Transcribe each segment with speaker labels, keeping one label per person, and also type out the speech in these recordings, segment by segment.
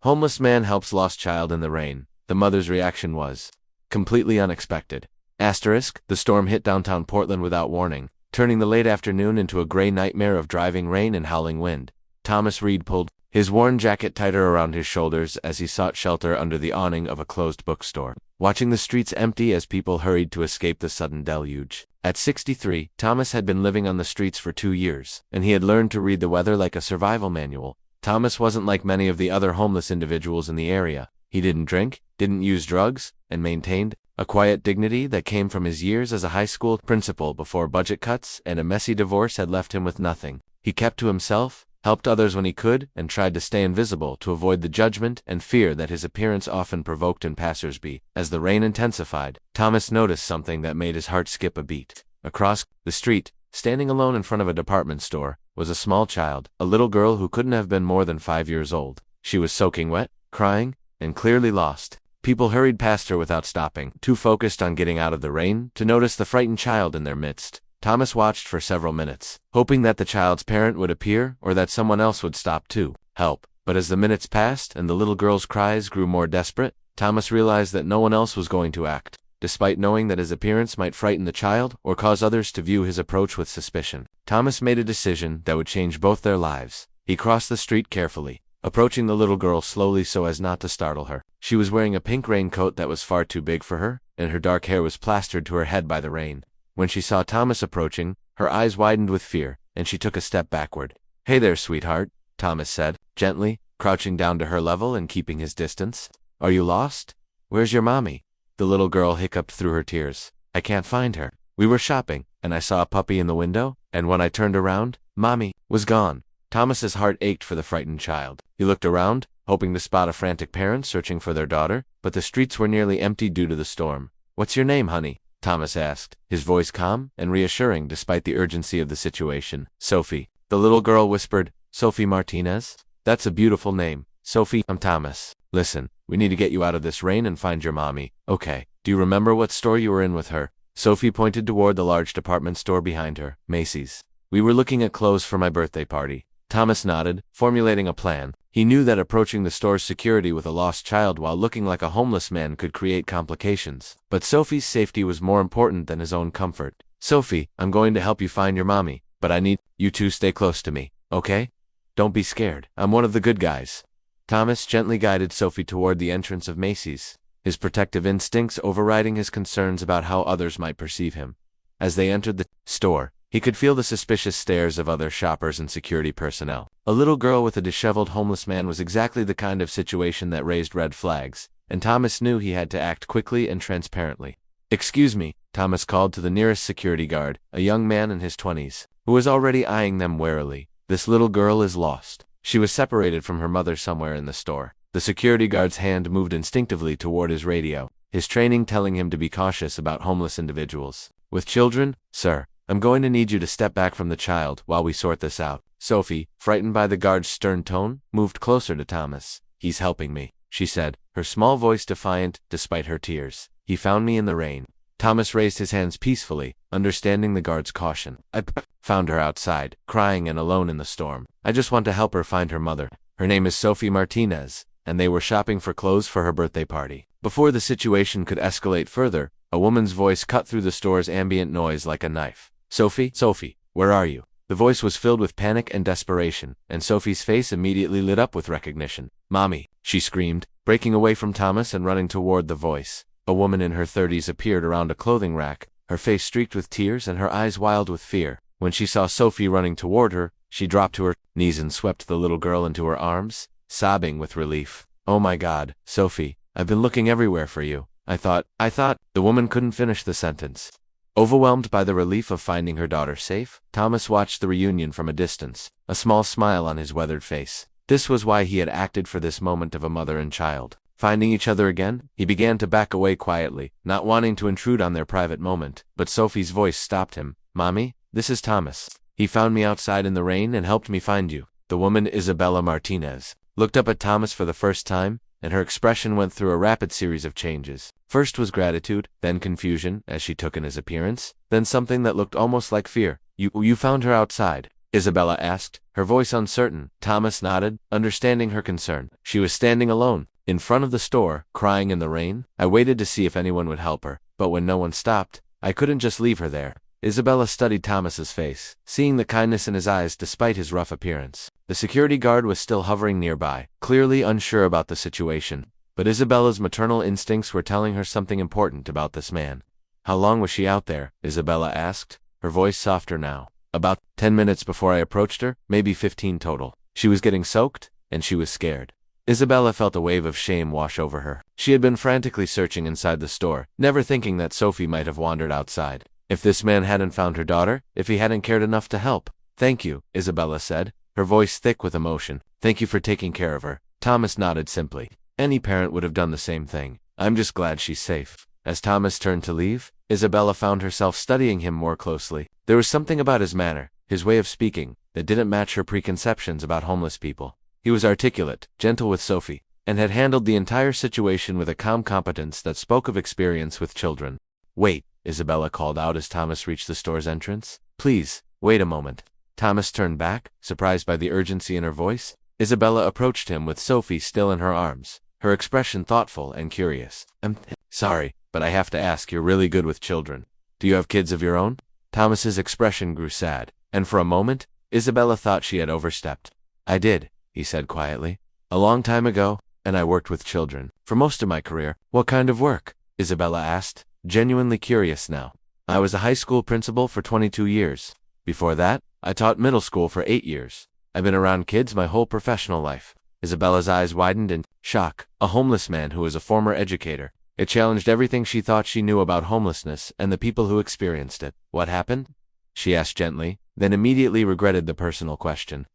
Speaker 1: Homeless man helps lost child in the rain. The mother's reaction was completely unexpected. Asterisk, the storm hit downtown Portland without warning, turning the late afternoon into a gray nightmare of driving rain and howling wind. Thomas Reed pulled his worn jacket tighter around his shoulders as he sought shelter under the awning of a closed bookstore, watching the streets empty as people hurried to escape the sudden deluge. At 63, Thomas had been living on the streets for 2 years, and he had learned to read the weather like a survival manual. Thomas wasn't like many of the other homeless individuals in the area. He didn't drink, didn't use drugs, and maintained a quiet dignity that came from his years as a high school principal before budget cuts and a messy divorce had left him with nothing. He kept to himself, helped others when he could, and tried to stay invisible to avoid the judgment and fear that his appearance often provoked in passersby. As the rain intensified, Thomas noticed something that made his heart skip a beat. Across the street, standing alone in front of a department store, was a small child, a little girl who couldn't have been more than 5 years old. She was soaking wet, crying, and clearly lost. People hurried past her without stopping, too focused on getting out of the rain to notice the frightened child in their midst. Thomas watched for several minutes, hoping that the child's parent would appear or that someone else would stop to help. But as the minutes passed and the little girl's cries grew more desperate, Thomas realized that no one else was going to act, despite knowing that his appearance might frighten the child or cause others to view his approach with suspicion. Thomas made a decision that would change both their lives. He crossed the street carefully, approaching the little girl slowly so as not to startle her. She was wearing a pink raincoat that was far too big for her, and her dark hair was plastered to her head by the rain. When she saw Thomas approaching, her eyes widened with fear, and she took a step backward. "Hey there, sweetheart," Thomas said, gently, crouching down to her level and keeping his distance. "Are you lost? Where's your mommy?" The little girl hiccuped through her tears. "I can't find her. We were shopping, and I saw a puppy in the window, and when I turned around, Mommy was gone." Thomas's heart ached for the frightened child. He looked around, hoping to spot a frantic parent searching for their daughter, but the streets were nearly empty due to the storm. "What's your name, honey?" Thomas asked, his voice calm and reassuring despite the urgency of the situation. "Sophie." The little girl whispered, "Sophie Martinez? That's a beautiful name. Sophie, I'm Thomas. Listen, we need to get you out of this rain and find your mommy. Okay, do you remember what store you were in with her?" Sophie pointed toward the large department store behind her, Macy's. "We were looking at clothes for my birthday party." Thomas nodded, formulating a plan. He knew that approaching the store's security with a lost child while looking like a homeless man could create complications. But Sophie's safety was more important than his own comfort. "Sophie, I'm going to help you find your mommy, but I need you to stay close to me, okay? Don't be scared. I'm one of the good guys." Thomas gently guided Sophie toward the entrance of Macy's, his protective instincts overriding his concerns about how others might perceive him. As they entered the store, he could feel the suspicious stares of other shoppers and security personnel. A little girl with a disheveled homeless man was exactly the kind of situation that raised red flags, and Thomas knew he had to act quickly and transparently. "Excuse me," Thomas called to the nearest security guard, a young man in his 20s, who was already eyeing them warily. "This little girl is lost. She was separated from her mother somewhere in the store." The security guard's hand moved instinctively toward his radio, his training telling him to be cautious about homeless individuals. "With children, sir, I'm going to need you to step back from the child while we sort this out." Sophie, frightened by the guard's stern tone, moved closer to Thomas. "He's helping me," she said, her small voice defiant despite her tears. "He found me in the rain." Thomas raised his hands peacefully, understanding the guard's caution. "I found her outside, crying and alone in the storm. I just want to help her find her mother. Her name is Sophie Martinez, and they were shopping for clothes for her birthday party." Before the situation could escalate further, a woman's voice cut through the store's ambient noise like a knife. Sophie, where are you?" The voice was filled with panic and desperation, and Sophie's face immediately lit up with recognition. "Mommy," she screamed, breaking away from Thomas and running toward the voice. A woman in her 30s appeared around a clothing rack, her face streaked with tears and her eyes wild with fear. When she saw Sophie running toward her, she dropped to her knees and swept the little girl into her arms, sobbing with relief. "Oh my God, Sophie, I've been looking everywhere for you. I thought, The woman couldn't finish the sentence. Overwhelmed by the relief of finding her daughter safe, Thomas watched the reunion from a distance, a small smile on his weathered face. This was why he had acted for this moment of a mother and child. Finding each other again, he began to back away quietly, not wanting to intrude on their private moment, but Sophie's voice stopped him. "Mommy, this is Thomas. He found me outside in the rain and helped me find you." The woman, Isabella Martinez, looked up at Thomas for the first time, and her expression went through a rapid series of changes. First was gratitude, then confusion, as she took in his appearance, then something that looked almost like fear. You found her outside. Isabella asked, her voice uncertain. Thomas nodded, understanding her concern. She was standing alone, in front of the store, crying in the rain. I waited to see if anyone would help her, but when no one stopped, I couldn't just leave her there. Isabella studied Thomas's face, seeing the kindness in his eyes despite his rough appearance. The security guard was still hovering nearby, clearly unsure about the situation. But Isabella's maternal instincts were telling her something important about this man. How long was she out there? Isabella asked, her voice softer now. About 10 minutes before I approached her, maybe 15 total. She was getting soaked, and she was scared. Isabella felt a wave of shame wash over her. She had been frantically searching inside the store, never thinking that Sophie might have wandered outside. If this man hadn't found her daughter, if he hadn't cared enough to help. Thank you, Isabella said, her voice thick with emotion. Thank you for taking care of her. Thomas nodded simply. Any parent would have done the same thing. I'm just glad she's safe. As Thomas turned to leave, Isabella found herself studying him more closely. There was something about his manner, his way of speaking, that didn't match her preconceptions about homeless people. He was articulate, gentle with Sophie, and had handled the entire situation with a calm competence that spoke of experience with children. Wait, Isabella called out as Thomas reached the store's entrance. Please, wait a moment. Thomas turned back, surprised by the urgency in her voice. Isabella approached him with Sophie still in her arms, her expression thoughtful and curious. I'm sorry, but I have to ask, you're really good with children. Do you have kids of your own? Thomas's expression grew sad, and for a moment, Isabella thought she had overstepped. I did, he said quietly. A long time ago, and I worked with children. For most of my career. What kind of work? Isabella asked, genuinely curious now. I was a high school principal for 22 years. Before that, I taught middle school for 8 years. I've been around kids my whole professional life. Isabella's eyes widened in shock. A homeless man who was a former educator. It challenged everything she thought she knew about homelessness and the people who experienced it. What happened? She asked gently, then immediately regretted the personal question.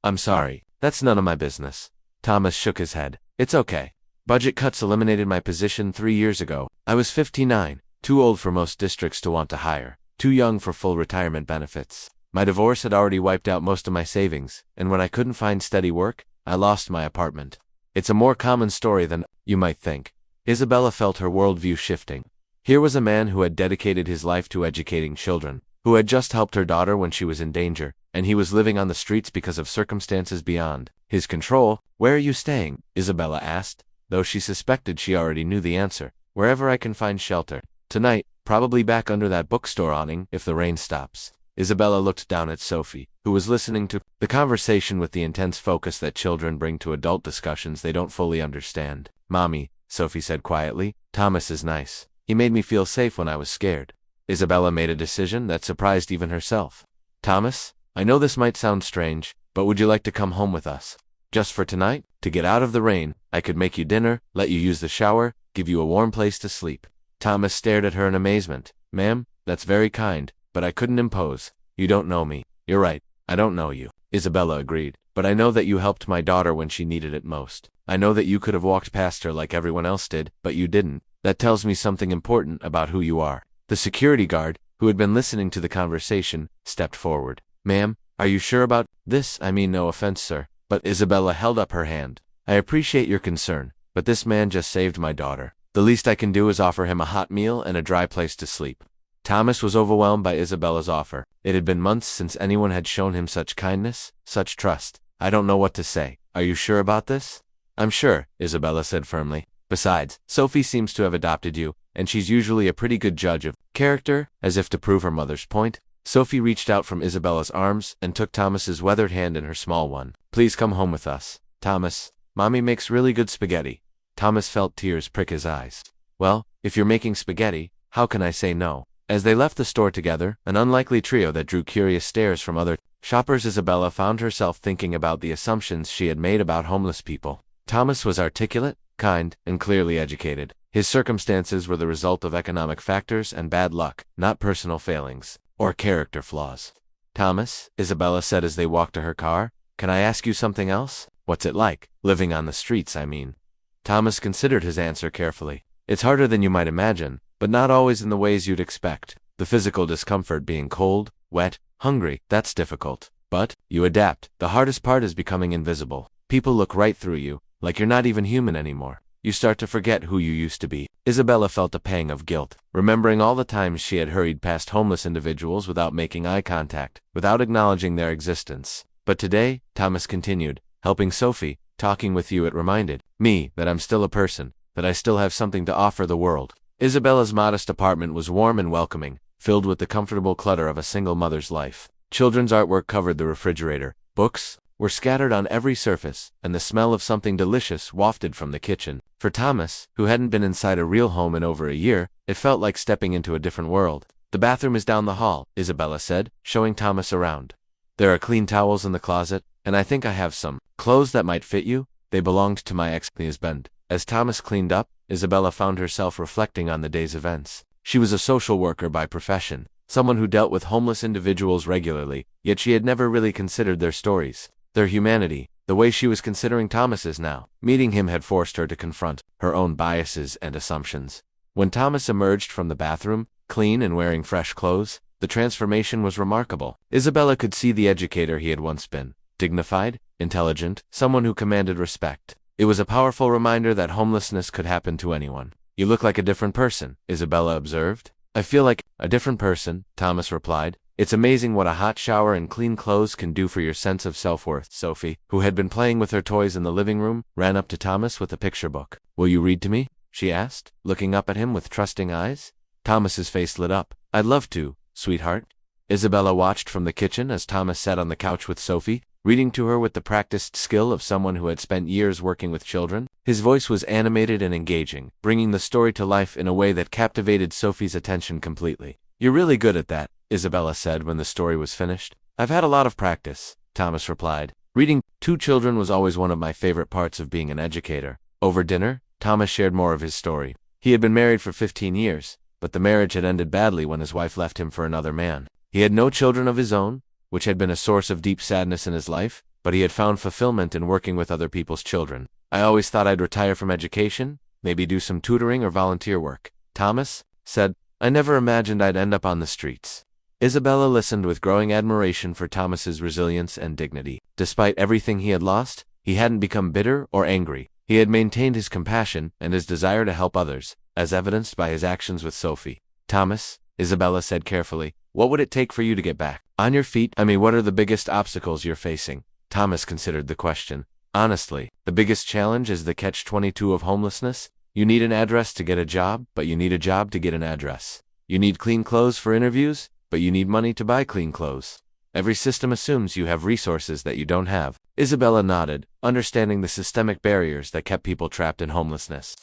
Speaker 1: I'm sorry, that's none of my business. Thomas shook his head. It's okay. Budget cuts eliminated my position 3 years ago. I was 59, too old for most districts to want to hire, too young for full retirement benefits. My divorce had already wiped out most of my savings, and when I couldn't find steady work, I lost my apartment. It's a more common story than you might think. Isabella felt her worldview shifting. Here was a man who had dedicated his life to educating children, who had just helped her daughter when she was in danger, and he was living on the streets because of circumstances beyond his control. Where are you staying? Isabella asked, though she suspected she already knew the answer. Wherever I can find shelter. Tonight, probably back under that bookstore awning if the rain stops. Isabella looked down at Sophie, who was listening to the conversation with the intense focus that children bring to adult discussions they don't fully understand. Mommy, Sophie said quietly, Thomas is nice. He made me feel safe when I was scared. Isabella made a decision that surprised even herself. Thomas, I know this might sound strange, but would you like to come home with us? Just for tonight? To get out of the rain, I could make you dinner, let you use the shower, give you a warm place to sleep. Thomas stared at her in amazement. Ma'am, that's very kind, but I couldn't impose. You don't know me. You're right, I don't know you. Isabella agreed. But I know that you helped my daughter when she needed it most. I know that you could have walked past her like everyone else did, but you didn't. That tells me something important about who you are. The security guard, who had been listening to the conversation, stepped forward. Ma'am, are you sure about this? I mean no offense, sir. But Isabella held up her hand. I appreciate your concern, but this man just saved my daughter. The least I can do is offer him a hot meal and a dry place to sleep. Thomas was overwhelmed by Isabella's offer. It had been months since anyone had shown him such kindness, such trust. I don't know what to say. Are you sure about this? I'm sure, Isabella said firmly. Besides, Sophie seems to have adopted you, and she's usually a pretty good judge of character. As if to prove her mother's point, Sophie reached out from Isabella's arms and took Thomas's weathered hand in her small one. Please come home with us. Thomas, Mommy makes really good spaghetti. Thomas felt tears prick his eyes. Well, if you're making spaghetti, how can I say no? As they left the store together, an unlikely trio that drew curious stares from other shoppers, Isabella found herself thinking about the assumptions she had made about homeless people. Thomas was articulate, kind, and clearly educated. His circumstances were the result of economic factors and bad luck, not personal failings or character flaws. Thomas, Isabella said as they walked to her car, can I ask you something else? What's it like, living on the streets, I mean? Thomas considered his answer carefully. It's harder than you might imagine, but not always in the ways you'd expect. The physical discomfort being cold, wet, hungry, that's difficult. But you adapt. The hardest part is becoming invisible. People look right through you, like you're not even human anymore. you start to forget who you used to be. Isabella felt a pang of guilt, remembering all the times she had hurried past homeless individuals without making eye contact, without acknowledging their existence. But today, Thomas continued, helping Sophie, talking with you, it reminded me that I'm still a person, that I still have something to offer the world. Isabella's modest apartment was warm and welcoming, filled with the comfortable clutter of a single mother's life. Children's artwork covered the refrigerator. Books were scattered on every surface, and the smell of something delicious wafted from the kitchen. For Thomas, who hadn't been inside a real home in over a year, it felt like stepping into a different world. The bathroom is down the hall, Isabella said, showing Thomas around. There are clean towels in the closet, and I think I have some clothes that might fit you. They belonged to my ex-husband. As Thomas cleaned up, Isabella found herself reflecting on the day's events. She was a social worker by profession, someone who dealt with homeless individuals regularly, yet she had never really considered their stories, their humanity, the way she was considering Thomas's now. Meeting him had forced her to confront her own biases and assumptions. When Thomas emerged from the bathroom, clean and wearing fresh clothes, the transformation was remarkable. Isabella could see the educator he had once been, dignified, intelligent, someone who commanded respect. It was a powerful reminder that homelessness could happen to anyone. You look like a different person, Isabella observed. I feel like a different person, Thomas replied. It's amazing what a hot shower and clean clothes can do for your sense of self-worth. Sophie, who had been playing with her toys in the living room, ran up to Thomas with a picture book. Will you read to me? She asked, looking up at him with trusting eyes. Thomas's face lit up. I'd love to, sweetheart. Isabella watched from the kitchen as Thomas sat on the couch with Sophie, reading to her with the practiced skill of someone who had spent years working with children. His voice was animated and engaging, bringing the story to life in a way that captivated Sophie's attention completely. You're really good at that, Isabella said when the story was finished. I've had a lot of practice, Thomas replied. Reading to children was always one of my favorite parts of being an educator. Over dinner, Thomas shared more of his story. He had been married for 15 years, but the marriage had ended badly when his wife left him for another man. He had no children of his own, which had been a source of deep sadness in his life, but he had found fulfillment in working with other people's children. I always thought I'd retire from education, maybe do some tutoring or volunteer work, Thomas said. I never imagined I'd end up on the streets. Isabella listened with growing admiration for Thomas's resilience and dignity. Despite everything he had lost, he hadn't become bitter or angry. He had maintained his compassion and his desire to help others, as evidenced by his actions with Sophie. Thomas, Isabella said carefully, what would it take for you to get back on your feet? What are the biggest obstacles you're facing? Thomas considered the question. Honestly, the biggest challenge is the catch-22 of homelessness. You need an address to get a job, but you need a job to get an address. You need clean clothes for interviews, but you need money to buy clean clothes. Every system assumes you have resources that you don't have. Isabella nodded, understanding the systemic barriers that kept people trapped in homelessness.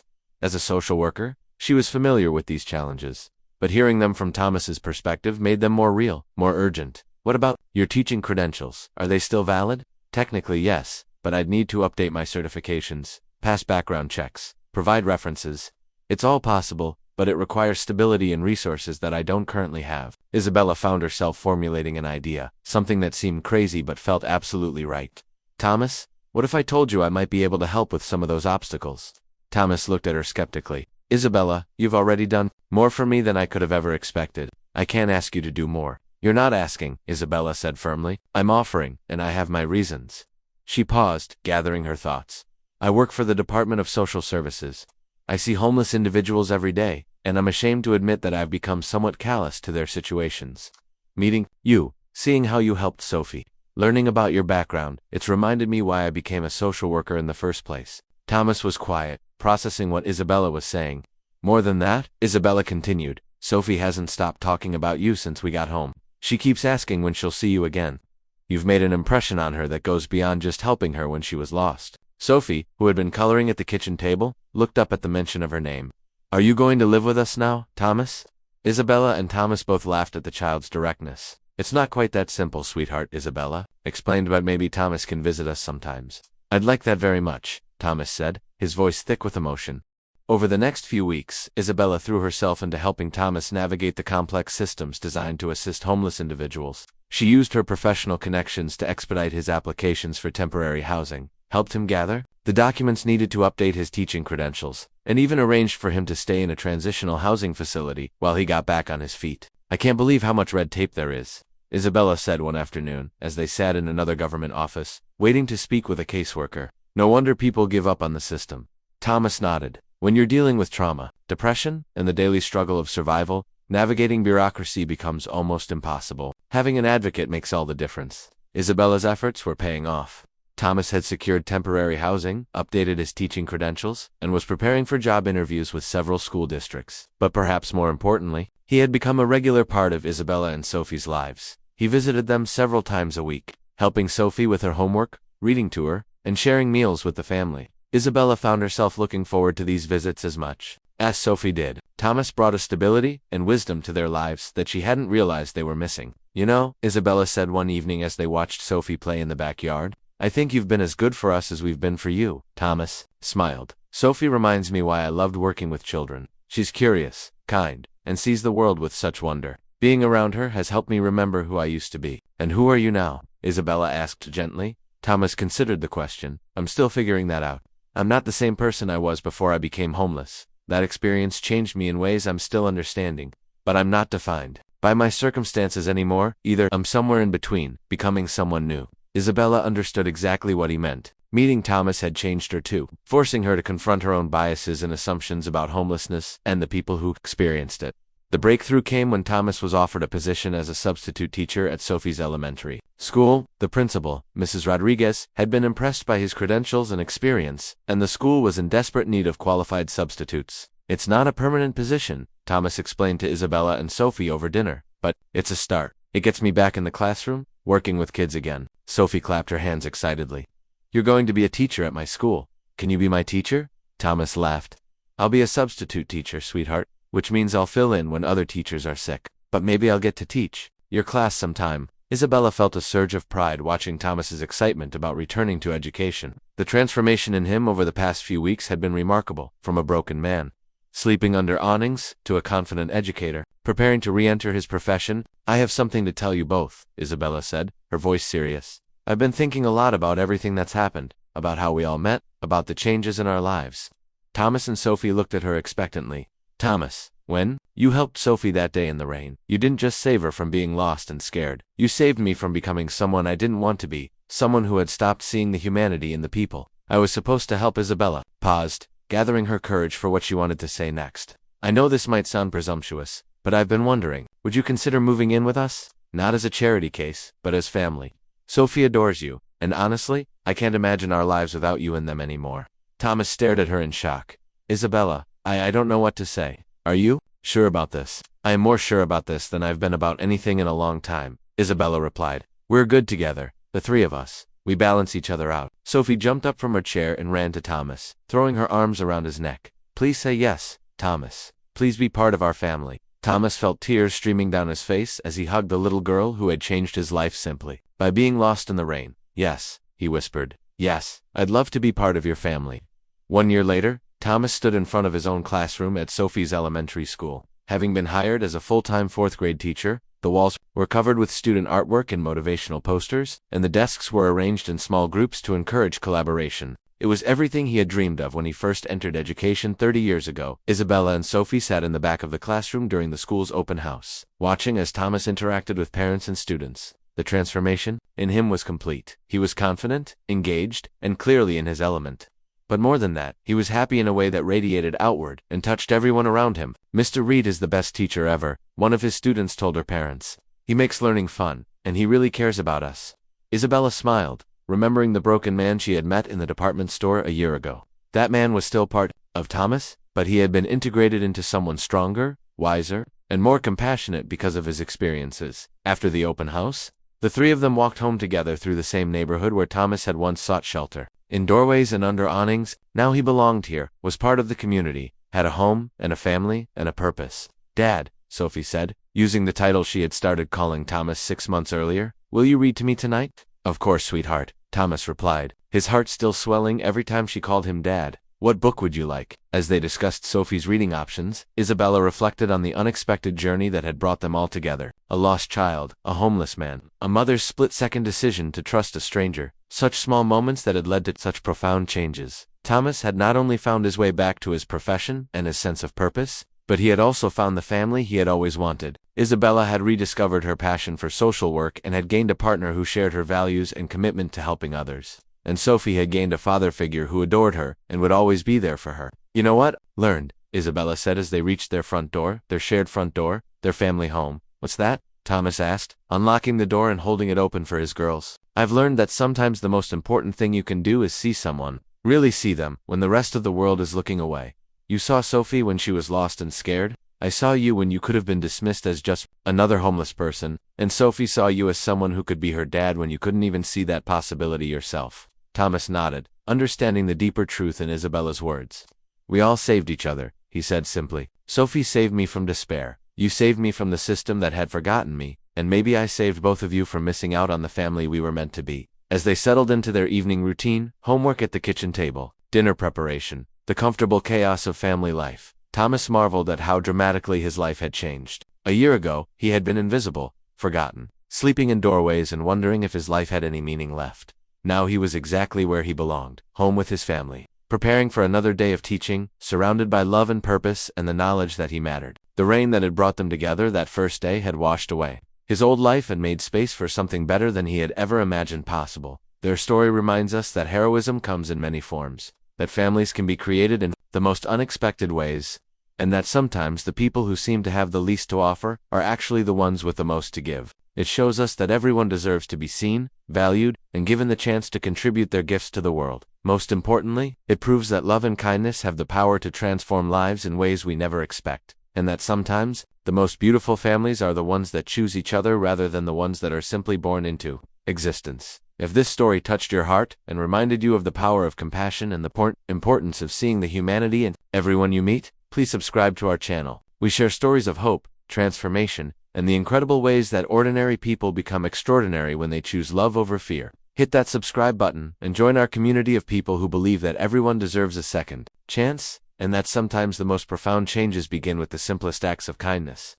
Speaker 1: As a social worker, she was familiar with these challenges, but hearing them from Thomas's perspective made them more real, more urgent. What about your teaching credentials? Are they still valid? Technically, yes, but I'd need to update my certifications, pass background checks, provide references. It's all possible, but it requires stability and resources that I don't currently have. Isabella found herself formulating an idea, something that seemed crazy but felt absolutely right. Thomas, what if I told you I might be able to help with some of those obstacles? Thomas looked at her skeptically. Isabella, you've already done more for me than I could have ever expected. I can't ask you to do more. You're not asking, Isabella said firmly. I'm offering, and I have my reasons. She paused, gathering her thoughts. I work for the Department of Social Services. I see homeless individuals every day, and I'm ashamed to admit that I've become somewhat callous to their situations. Meeting you, seeing how you helped Sophie, learning about your background, it's reminded me why I became a social worker in the first place. Thomas was quiet, processing what Isabella was saying. More than that, Isabella continued, Sophie hasn't stopped talking about you since we got home. She keeps asking when she'll see you again. You've made an impression on her that goes beyond just helping her when she was lost. Sophie, who had been coloring at the kitchen table, looked up at the mention of her name. Are you going to live with us now, Thomas? Isabella and Thomas both laughed at the child's directness. It's not quite that simple, sweetheart, Isabella explained, but maybe Thomas can visit us sometimes. I'd like that very much, Thomas said, his voice thick with emotion. Over the next few weeks, Isabella threw herself into helping Thomas navigate the complex systems designed to assist homeless individuals. She used her professional connections to expedite his applications for temporary housing, helped him gather the documents needed to update his teaching credentials, and even arranged for him to stay in a transitional housing facility while he got back on his feet. I can't believe how much red tape there is, Isabella said one afternoon, as they sat in another government office, waiting to speak with a caseworker. No wonder people give up on the system. Thomas nodded. When you're dealing with trauma, depression, and the daily struggle of survival, navigating bureaucracy becomes almost impossible. Having an advocate makes all the difference. Isabella's efforts were paying off. Thomas had secured temporary housing, updated his teaching credentials, and was preparing for job interviews with several school districts. But perhaps more importantly, he had become a regular part of Isabella and Sophie's lives. He visited them several times a week, helping Sophie with her homework, reading to her, and sharing meals with the family. Isabella found herself looking forward to these visits as much as Sophie did. Thomas brought a stability and wisdom to their lives that she hadn't realized they were missing. You know, Isabella said one evening as they watched Sophie play in the backyard, I think you've been as good for us as we've been for you. Thomas smiled. Sophie reminds me why I loved working with children. She's curious, kind, and sees the world with such wonder. Being around her has helped me remember who I used to be. And who are you now? Isabella asked gently. Thomas considered the question. I'm still figuring that out. I'm not the same person I was before I became homeless. That experience changed me in ways I'm still understanding. But I'm not defined by my circumstances anymore. Either I'm somewhere in between, becoming someone new. Isabella understood exactly what he meant. Meeting Thomas had changed her too, forcing her to confront her own biases and assumptions about homelessness and the people who experienced it. The breakthrough came when Thomas was offered a position as a substitute teacher at Sophie's elementary school. The principal, Mrs. Rodriguez, had been impressed by his credentials and experience, and the school was in desperate need of qualified substitutes. It's not a permanent position, Thomas explained to Isabella and Sophie over dinner, but it's a start. It gets me back in the classroom, working with kids again. Sophie clapped her hands excitedly. You're going to be a teacher at my school. Can you be my teacher? Thomas laughed. I'll be a substitute teacher, sweetheart, which means I'll fill in when other teachers are sick. But maybe I'll get to teach your class sometime. Isabella felt a surge of pride watching Thomas's excitement about returning to education. The transformation in him over the past few weeks had been remarkable, from a broken man sleeping under awnings to a confident educator, preparing to re-enter his profession. I have something to tell you both, Isabella said, her voice serious. I've been thinking a lot about everything that's happened, about how we all met, about the changes in our lives. Thomas and Sophie looked at her expectantly. Thomas, when you helped Sophie that day in the rain, you didn't just save her from being lost and scared. You saved me from becoming someone I didn't want to be, someone who had stopped seeing the humanity in the people. I was supposed to help. Isabella paused, gathering her courage for what she wanted to say next. I know this might sound presumptuous, but I've been wondering, would you consider moving in with us? Not as a charity case, but as family. Sophie adores you, and honestly, I can't imagine our lives without you in them anymore. Thomas stared at her in shock. Isabella, I don't know what to say. Are you sure about this? I am more sure about this than I've been about anything in a long time, Isabella replied. We're good together, the three of us. We balance each other out. Sophie jumped up from her chair and ran to Thomas, throwing her arms around his neck. Please say yes, Thomas. Please be part of our family. Thomas felt tears streaming down his face as he hugged the little girl who had changed his life simply by being lost in the rain. Yes, he whispered. Yes, I'd love to be part of your family. 1 year later, Thomas stood in front of his own classroom at Sophie's elementary school. Having been hired as a full-time fourth-grade teacher, the walls were covered with student artwork and motivational posters, and the desks were arranged in small groups to encourage collaboration. It was everything he had dreamed of when he first entered education 30 years ago. Isabella and Sophie sat in the back of the classroom during the school's open house, watching as Thomas interacted with parents and students. The transformation in him was complete. He was confident, engaged, and clearly in his element. But more than that, he was happy in a way that radiated outward and touched everyone around him. Mr. Reed is the best teacher ever, one of his students told her parents. He makes learning fun, and he really cares about us. Isabella smiled, remembering the broken man she had met in the department store a year ago. That man was still part of Thomas, but he had been integrated into someone stronger, wiser, and more compassionate because of his experiences. After the open house, the three of them walked home together through the same neighborhood where Thomas had once sought shelter. In doorways and under awnings, now he belonged here, was part of the community, had a home, and a family, and a purpose. Dad, Sophie said, using the title she had started calling Thomas 6 months earlier, will you read to me tonight? Of course, sweetheart, Thomas replied, his heart still swelling every time she called him Dad. What book would you like? As they discussed Sophie's reading options, Isabella reflected on the unexpected journey that had brought them all together. A lost child, a homeless man, a mother's split-second decision to trust a stranger, such small moments that had led to such profound changes. Thomas had not only found his way back to his profession and his sense of purpose, but he had also found the family he had always wanted. Isabella had rediscovered her passion for social work and had gained a partner who shared her values and commitment to helping others. and Sophie had gained a father figure who adored her and would always be there for her. "You know what? Learned," Isabella said as they reached their front door, their shared front door, their family home. "What's that?" Thomas asked, unlocking the door and holding it open for his girls. "I've learned that sometimes the most important thing you can do is see someone, really see them, when the rest of the world is looking away. You saw Sophie when she was lost and scared. I saw you when you could have been dismissed as just another homeless person, and Sophie saw you as someone who could be her dad when you couldn't even see that possibility yourself." Thomas nodded, understanding the deeper truth in Isabella's words. "We all saved each other," he said simply. "Sophie saved me from despair. You saved me from the system that had forgotten me, and maybe I saved both of you from missing out on the family we were meant to be." As they settled into their evening routine, homework at the kitchen table, dinner preparation, the comfortable chaos of family life, Thomas marveled at how dramatically his life had changed. A year ago, he had been invisible, forgotten, sleeping in doorways and wondering if his life had any meaning left. Now he was exactly where he belonged, home with his family, preparing for another day of teaching, surrounded by love and purpose and the knowledge that he mattered. The rain that had brought them together that first day had washed away his old life and made space for something better than he had ever imagined possible. Their story reminds us that heroism comes in many forms, that families can be created in the most unexpected ways, and that sometimes the people who seem to have the least to offer are actually the ones with the most to give. It shows us that everyone deserves to be seen, valued, and given the chance to contribute their gifts to the world. Most importantly, it proves that love and kindness have the power to transform lives in ways we never expect, and that sometimes, the most beautiful families are the ones that choose each other rather than the ones that are simply born into existence. If this story touched your heart and reminded you of the power of compassion and the importance of seeing the humanity in everyone you meet, please subscribe to our channel. We share stories of hope, transformation, and the incredible ways that ordinary people become extraordinary when they choose love over fear. Hit that subscribe button and join our community of people who believe that everyone deserves a second chance, and that sometimes the most profound changes begin with the simplest acts of kindness.